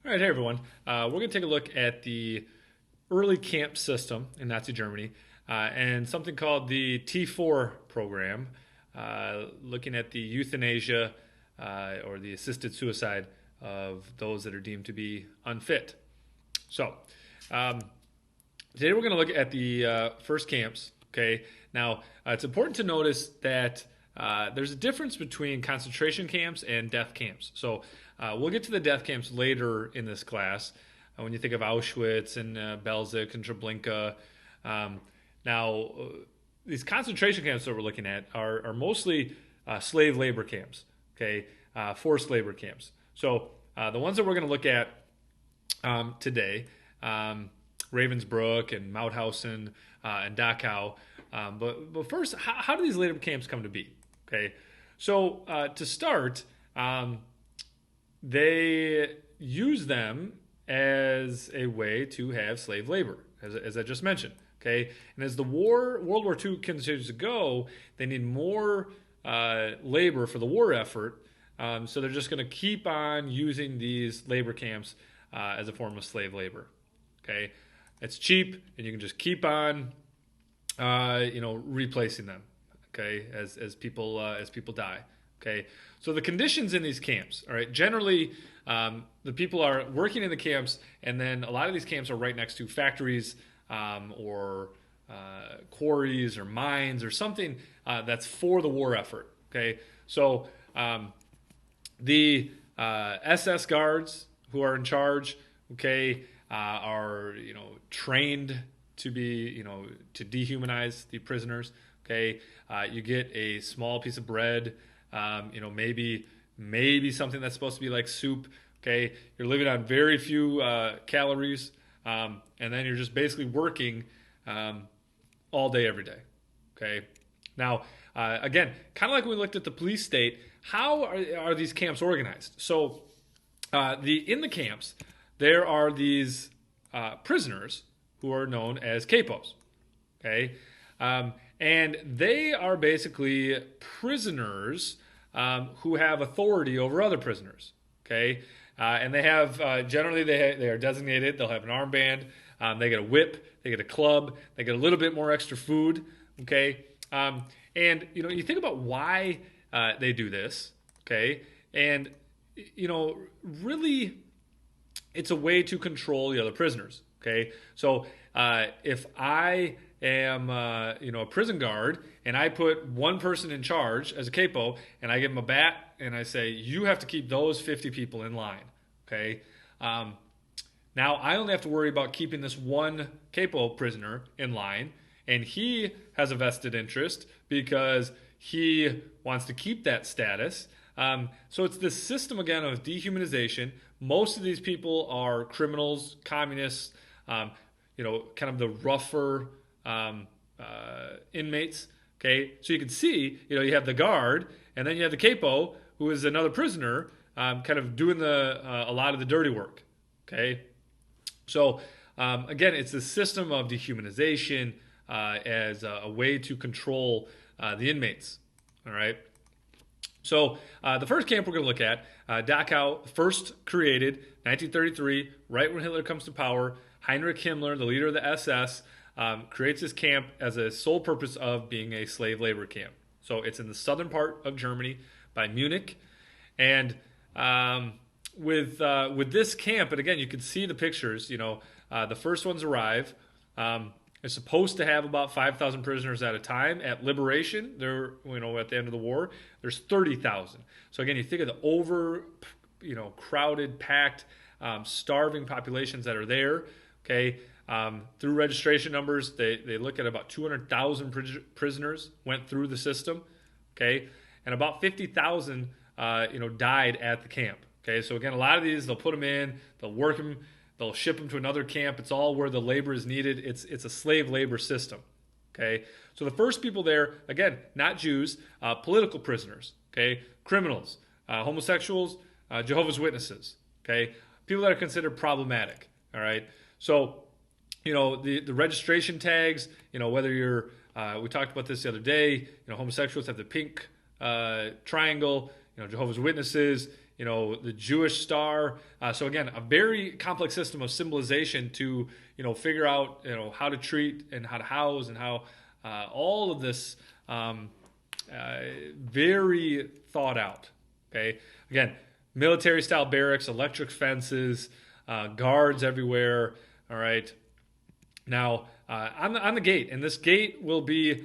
All right, hey everyone. We're going to take a look at the early camp system in Nazi Germany and something called the T4 program, looking at the euthanasia or the assisted suicide of those that are deemed to be unfit. So, today we're going to look at the first camps. Okay, now it's important to notice that there's a difference between concentration camps and death camps. So we'll get to the death camps later in this class when you think of Auschwitz and Belzec and Treblinka. Now, these concentration camps that we're looking at are mostly slave labor camps, okay, forced labor camps. So the ones that we're going to look at today, Ravensbruck and Mauthausen and Dachau. But first, how do these labor camps come to be? Okay, so to start, they use them as a way to have slave labor, as I just mentioned. Okay, and as the World War II continues to go, they need more labor for the war effort. So they're just going to keep on using these labor camps as a form of slave labor. Okay, it's cheap, and you can just keep on, replacing them. Okay, as people die. Okay, so the conditions in these camps. All right, generally, the people are working in the camps, and then a lot of these camps are right next to factories or quarries or mines or something that's for the war effort. Okay, so the SS guards who are in charge, okay, are trained to be to dehumanize the prisoners. Okay, you get a small piece of bread, maybe something that's supposed to be like soup. Okay, you're living on very few calories, and then you're just basically working all day, every day. Okay, now again, kind of like when we looked at the police state, how are these camps organized? So in the camps, there are these prisoners who are known as Capos. Okay. And they are basically prisoners who have authority over other prisoners. Okay, and they have generally they are designated. They'll have an armband. They get a whip. They get a club. They get a little bit more extra food. Okay, and you think about why they do this. Okay, and really, it's a way to control the other prisoners. Okay, so if I am a prison guard and I put one person in charge as a capo and I give him a bat and I say you have to keep those 50 people in line. Okay, now I only have to worry about keeping this one capo prisoner in line, and he has a vested interest because he wants to keep that status. So it's this system again of dehumanization. Most of these people are criminals, communists, kind of the rougher inmates. Okay, so you can see, you have the guard, and then you have the capo, who is another prisoner, kind of doing a lot of the dirty work. Okay, so again, it's a system of dehumanization as a way to control the inmates. All right. So the first camp we're going to look at, Dachau, first created 1933, right when Hitler comes to power. Heinrich Himmler, the leader of the SS, creates this camp as a sole purpose of being a slave labor camp. So it's in the southern part of Germany by Munich. And with this camp, and again, you can see the pictures, the first ones arrive. It's supposed to have about 5,000 prisoners at a time. At liberation, they're, at the end of the war, there's 30,000. So again, you think of the crowded, packed, starving populations that are there. Okay, through registration numbers, they look at about 200,000 prisoners went through the system. Okay, and about 50,000, died at the camp. Okay, so again, a lot of these they'll put them in, they'll work them. They'll ship them to another camp. It's all where the labor is needed. It's a slave labor system. Okay, so the first people there, again, not Jews, political prisoners. Okay, criminals, homosexuals, Jehovah's Witnesses. Okay, people that are considered problematic. All right, so the registration tags. Whether you're we talked about this the other day. Homosexuals have the pink triangle. Jehovah's Witnesses the Jewish star. So again, a very complex system of symbolization to, figure out, how to treat and how to house and how all of this very thought out. Okay. Again, military style barracks, electric fences, guards everywhere. All right. Now, on the gate, and this gate will be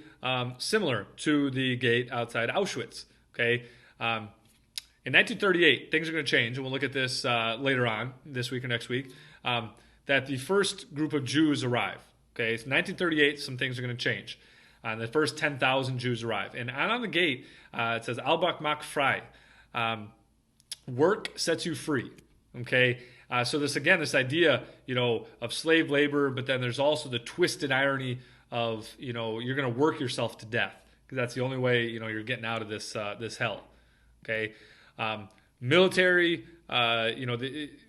similar to the gate outside Auschwitz. Okay. In 1938, things are going to change, and we'll look at this later on this week or next week, that the first group of Jews arrive. Okay, so 1938, some things are going to change. The first 10,000 Jews arrive. And on the gate, it says, Albach macht frei. Work sets you free. Okay, so this idea, of slave labor, but then there's also the twisted irony of, you're going to work yourself to death, because that's the only way, you're getting out of this hell. Okay. Military,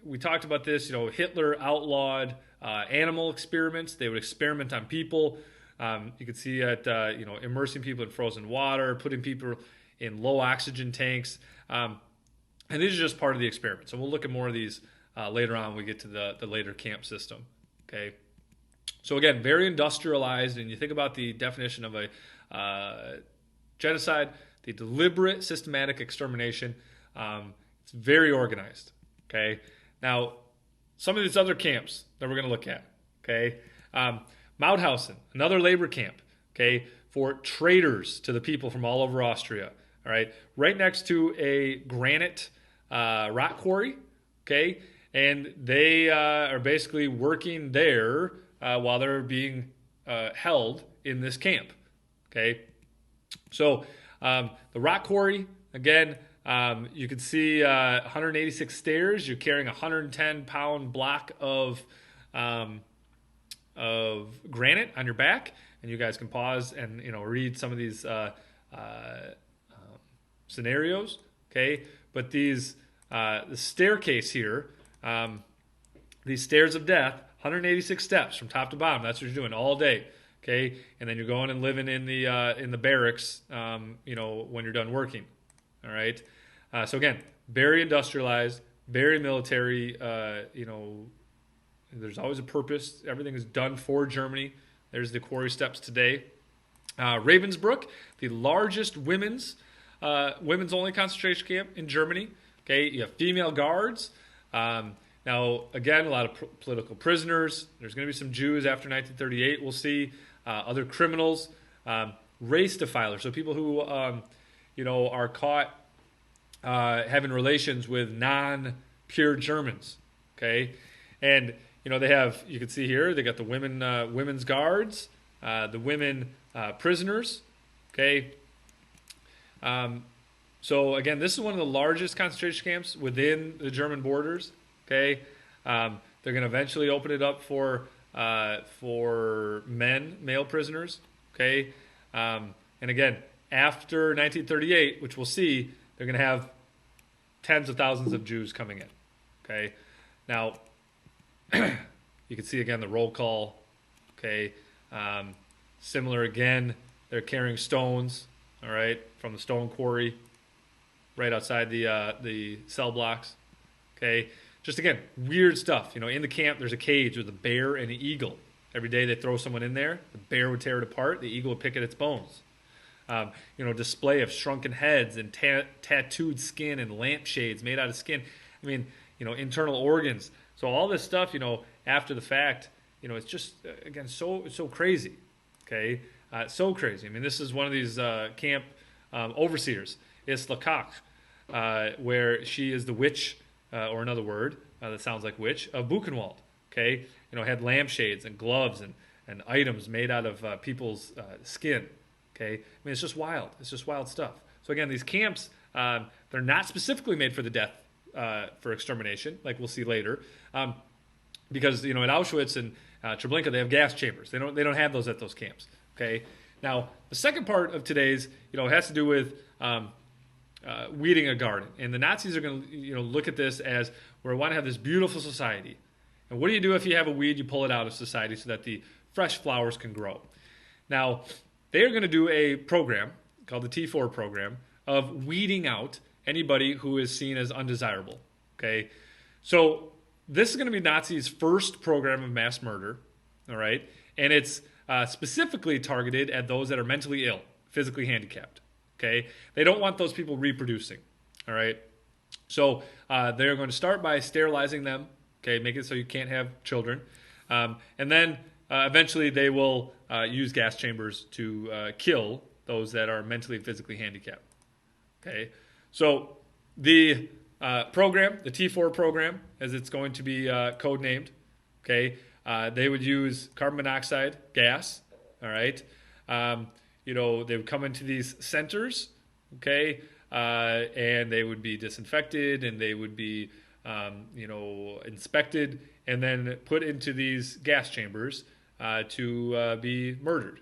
we talked about this, Hitler outlawed animal experiments. They would experiment on people. You could see it, immersing people in frozen water, putting people in low oxygen tanks. And these are just part of the experiment. So we'll look at more of these later on when we get to the later camp system. Okay. So again, very industrialized. And you think about the definition of a genocide, the deliberate systematic extermination. It's very organized. Okay. Now, some of these other camps that we're going to look at. Okay. Mauthausen, another labor camp. Okay, for traitors to the people from all over Austria. All right, right next to a granite rock quarry. Okay, and they are basically working there while they're being held in this camp. Okay, so the rock quarry, again, you can see 186 stairs. You're carrying a 110-pound block of granite on your back, and you guys can pause and read some of these scenarios. Okay, but the staircase here, these stairs of death, 186 steps from top to bottom. That's what you're doing all day. Okay, and then you're going and living in the barracks, when you're done working. All right. So again, very industrialized, very military. There's always a purpose. Everything is done for Germany. There's the quarry steps today. Ravensbruck, the largest women's only concentration camp in Germany. Okay, you have female guards. Now, again, a lot of political prisoners. There's going to be some Jews after 1938. We'll see other criminals, race defilers. So people who are caught having relations with non-pure Germans. Okay, and they have, you can see here, they got the women's guards, the women prisoners. Okay. So again, this is one of the largest concentration camps within the German borders. Okay. They're going to eventually open it up for male prisoners. Okay. And again, after 1938, which we'll see, they're going to have tens of thousands of Jews coming in. Okay. Now, you can see again the roll call. Okay. Similar again, they're carrying stones, all right, from the stone quarry right outside the cell blocks. Okay. Just again, weird stuff. In the camp, there's a cage with a bear and an eagle. Every day they throw someone in there, the bear would tear it apart, the eagle would pick at its bones. Display of shrunken heads and tattooed skin and lampshades made out of skin. I mean, internal organs. So all this stuff, after the fact, it's just, again, so crazy. Okay. So crazy. I mean, this is one of these camp overseers. It's Lecoq, where she is the witch, or another word that sounds like witch, of Buchenwald. Okay. Had lampshades and gloves and items made out of people's skin. Okay. I mean, it's just wild. It's just wild stuff. So again, these camps, they're not specifically made for the death, for extermination, like we'll see later, because at Auschwitz and Treblinka they have gas chambers. They don't have those at those camps. Okay. Now the second part of today's has to do with weeding a garden, and the Nazis are going to look at this as we want to have this beautiful society. And what do you do if you have a weed? You pull it out of society so that the fresh flowers can grow. Now they are going to do a program called the T4 program of weeding out anybody who is seen as undesirable. Okay, so this is going to be Nazis' first program of mass murder. All right, and it's specifically targeted at those that are mentally ill, physically handicapped. Okay, they don't want those people reproducing. All right, so they're going to start by sterilizing them. Okay, make it so you can't have children, and then eventually they will use gas chambers to kill those that are mentally and physically handicapped. Okay, so the program, the T4 program, as it's going to be codenamed, okay, they would use carbon monoxide gas. All right, they would come into these centers, okay, and they would be disinfected and they would be, inspected and then put into these gas chambers to be murdered.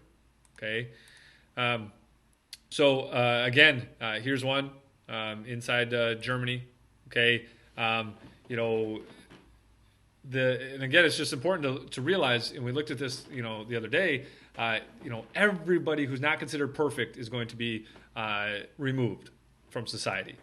Okay, again, here's one inside Germany. Okay, and again, it's just important to realize, and we looked at this, the other day. Everybody who's not considered perfect is going to be removed from society.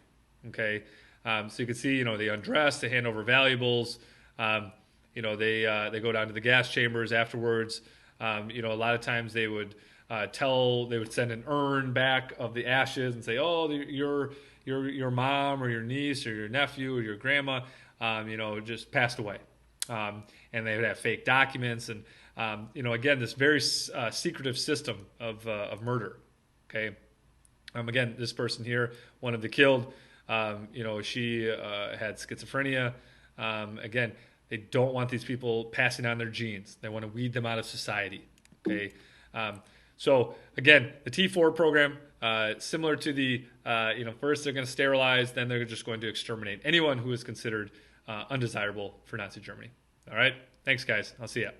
Okay, so you can see, they undress, they hand over valuables. They go down to the gas chambers afterwards. A lot of times they would send an urn back of the ashes and say, oh, your mom or your niece or your nephew or your grandma, just passed away. And they would have fake documents and, again, this very secretive system of murder. Okay. Again, this person here, one of the killed, she had schizophrenia. Again, they don't want these people passing on their genes. They want to weed them out of society. Okay. So again, the T4 program, similar to the, first they're going to sterilize, then they're just going to exterminate anyone who is considered undesirable for Nazi Germany. All right. Thanks, guys. I'll see ya.